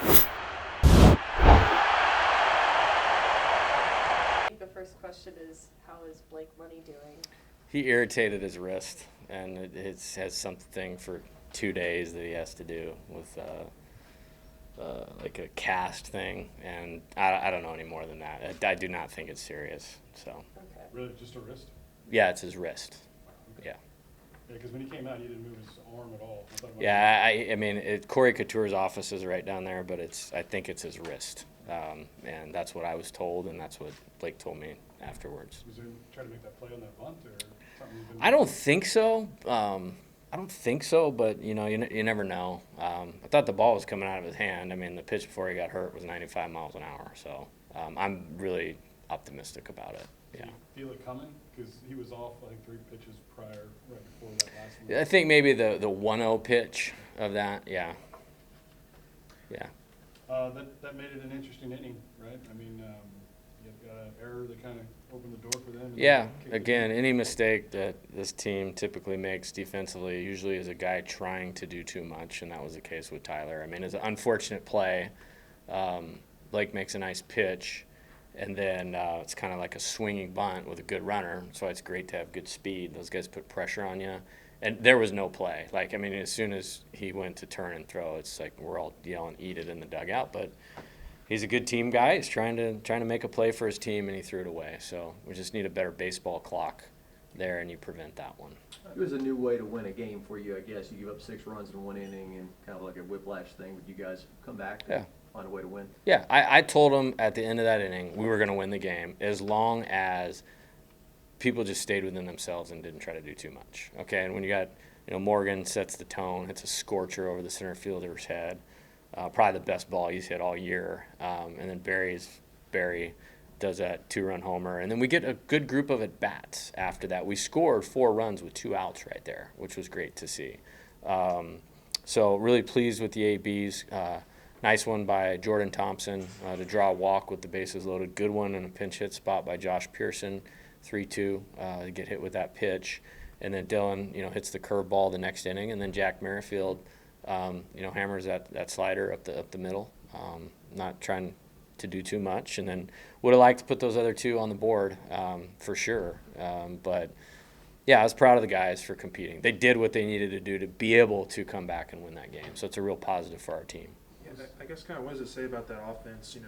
I think the first question is, how is Blake Money doing? He irritated his wrist, and it has something for 2 days that he has to do with like a cast thing, and I don't know any more than that. I do not think it's serious. So. Okay. Really, just a wrist? Yeah, it's his wrist. Okay. Yeah. Yeah, because when he came out, he didn't move his arm at all. Yeah, I mean, Corey Couture's office is right down there, but I think it's his wrist, and that's what I was told, and that's what Blake told me afterwards. Was he trying to make that play on that bunt, or something? I don't think so. But you never know. I thought the ball was coming out of his hand. I mean, the pitch before he got hurt was 95 miles an hour, so I'm really optimistic about it. Yeah. Did you feel it coming? Because he was off, I think, 3 pitches prior, right before that last one. I think maybe the 1-0 pitch of that, yeah. Yeah. That made it an interesting inning, right? I mean, you got an error that kind of opened the door for them. Yeah, again, any mistake that this team typically makes defensively usually is a guy trying to do too much, and that was the case with Tyler. I mean, it's an unfortunate play. Blake makes a nice pitch, and then it's kind of like a swinging bunt with a good runner. That's why it's great to have good speed. Those guys put pressure on you. And there was no play. Like, I mean, as soon as he went to turn and throw, it's like we're all yelling, "Eat it" in the dugout. But he's a good team guy. He's trying to make a play for his team, and he threw it away. So we just need a better baseball clock there, and you prevent that one. It was a new way to win a game for you, I guess. You give up 6 runs in 1 inning and kind of like a whiplash thing. But you guys come back and find a way to win. Yeah, I told him at the end of that inning we were going to win the game as long as people just stayed within themselves and didn't try to do too much. Okay, and when you got, Morgan sets the tone, hits a scorcher over the center fielder's head, probably the best ball he's hit all year. And then Barry does that 2-run homer, and then we get a good group of at bats after that. We scored 4 runs with 2 outs right there, which was great to see. So really pleased with the ABs. Nice one by Jordan Thompson to draw a walk with the bases loaded. Good one in a pinch hit spot by Josh Pearson. 3-2 to get hit with that pitch, and then Dylan hits the curveball the next inning, and then Jack Merrifield hammers that slider up the middle, not trying to do too much, and then would have liked to put those other 2 on the board for sure, but yeah, I was proud of the guys for competing. They did what they needed to do to be able to come back and win that game, so it's a real positive for our team. Yeah, I guess kind of what does it say about that offense, to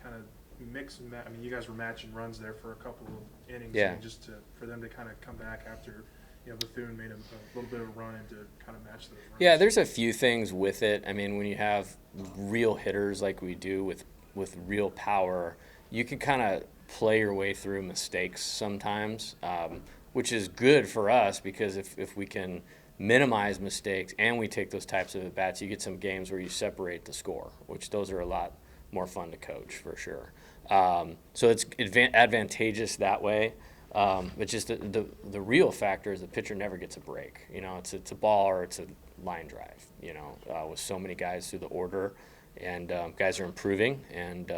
kind of mix and match? I mean, you guys were matching runs there for a couple of innings. Yeah. And just for them to kind of come back after, Bethune made a little bit of a run and to kind of match those runs. Yeah, there's a few things with it. I mean, when you have real hitters like we do with real power, you can kind of play your way through mistakes sometimes, which is good for us because if we can minimize mistakes and we take those types of at-bats, you get some games where you separate the score, which those are a lot more fun to coach for sure. So it's advantageous that way. But just the real factor is the pitcher never gets a break. It's a ball or it's a line drive. With so many guys through the order, and guys are improving, and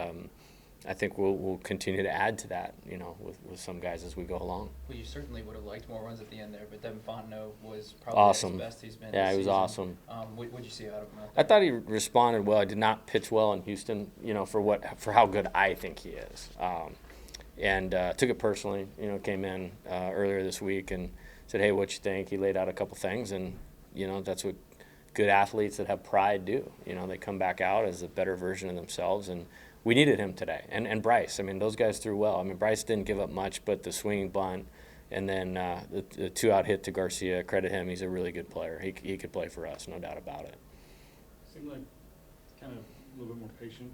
I think we'll continue to add to that. With some guys as we go along. Well, you certainly would have liked more runs at the end there, but Devin Fontenot was probably awesome. the best he's been. Yeah, this he was season. awesome. What did you see out of him? I thought he responded well. I did not pitch well in Houston, for how good I think he is. And took it personally, came in earlier this week and said, "Hey, what you think?" He laid out a couple things, and, that's what good athletes that have pride do. They come back out as a better version of themselves, and we needed him today. And Bryce, I mean, those guys threw well. I mean, Bryce didn't give up much, but the swinging bunt and then the 2-out hit to Garcia, credit him. He's a really good player. He could play for us, no doubt about it. Seemed like kind of a little bit more patient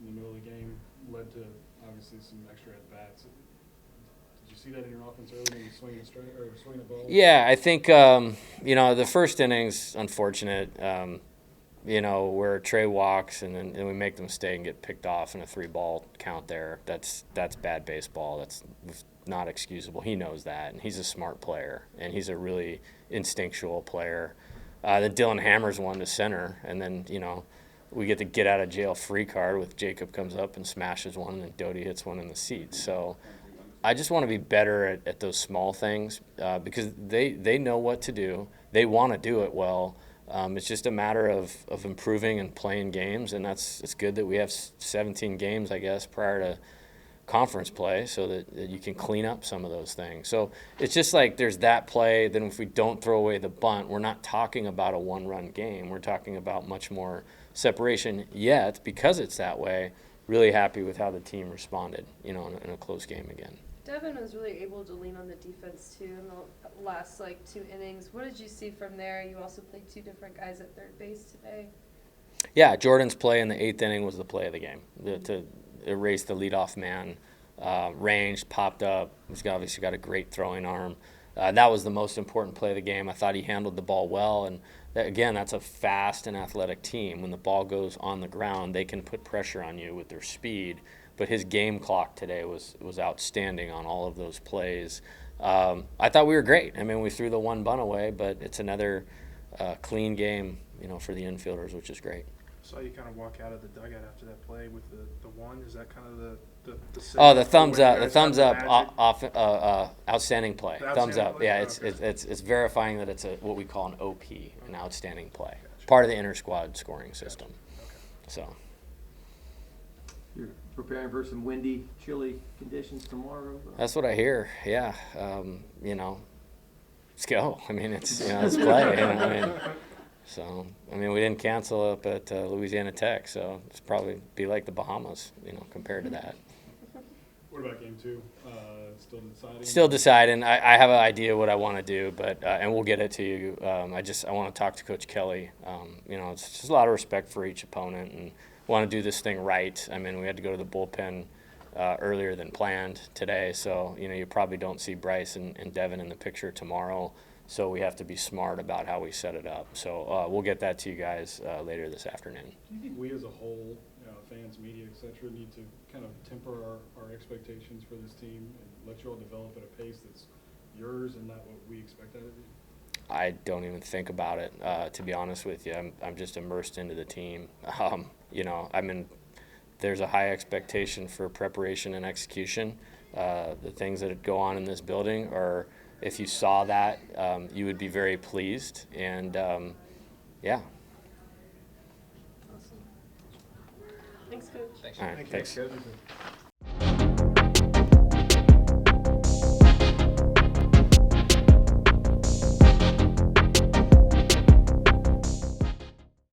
in the middle of the game, led to obviously some extra at-bats. Did you see that in your offense early when you swinging the ball? Yeah, I think, the first inning's unfortunate. Where Trey walks and we make the mistake and get picked off in a 3-ball count there. That's bad baseball. That's not excusable. He knows that, and he's a smart player, and he's a really instinctual player. Then Dylan hammers one to center, and then, we get the get-out-of-jail-free card with Jacob comes up and smashes one, and then Doty hits one in the seats. So I just want to be better at those small things because they know what to do. They want to do it well. It's just a matter of improving and playing games, and it's good that we have 17 games, I guess, prior to conference play, so that you can clean up some of those things. So it's just like there's that play. Then if we don't throw away the bunt, we're not talking about a one-run game. We're talking about much more separation. Yet, because it's that way, really happy with how the team responded, in a close game again. Devin was really able to lean on the defense too in the last 2 innings. What did you see from there? You also played 2 different guys at third base today. Yeah, Jordan's play in the 8th inning was the play of the game. To erase the leadoff man, ranged, popped up. He's obviously got a great throwing arm. That was the most important play of the game. I thought he handled the ball well, and that's a fast and athletic team. When the ball goes on the ground, they can put pressure on you with their speed. But his game clock today was outstanding on all of those plays. I thought we were great. I mean, we threw the 1 bunt away, but it's another clean game, for the infielders, which is great. Saw you kind of walk out of the dugout after that play with the 1. Is that kind of the Oh, the signal thumbs for when up! you The guys thumbs have up! the magic? Outstanding play. The Thumbs outstanding up! play? Yeah, Okay. it's verifying that it's what we call an OP, an outstanding play, part of the inter squad scoring system. Okay. So. You're preparing for some windy, chilly conditions tomorrow? That's what I hear. Yeah, let's go. I mean, let's play. We didn't cancel up at Louisiana Tech, so it's probably be like the Bahamas, compared to that. What about game 2? Still deciding? Still deciding. I have an idea what I want to do, but and we'll get it to you. I want to talk to Coach Kelly. It's just a lot of respect for each opponent, and want to do this thing right. I mean, we had to go to the bullpen earlier than planned today, so you probably don't see Bryce and Devin in the picture tomorrow. So we have to be smart about how we set it up. So we'll get that to you guys later this afternoon. Do you think we as a whole, fans, media, et cetera, need to kind of temper our expectations for this team and let you all develop at a pace that's yours and not what we expect out of you? I don't even think about it, to be honest with you. I'm just immersed into the team. There's a high expectation for preparation and execution. The things that go on in this building are, if you saw that, you would be very pleased. And, yeah. Awesome. Thanks, Coach. Thanks. All right, thanks. Kevin.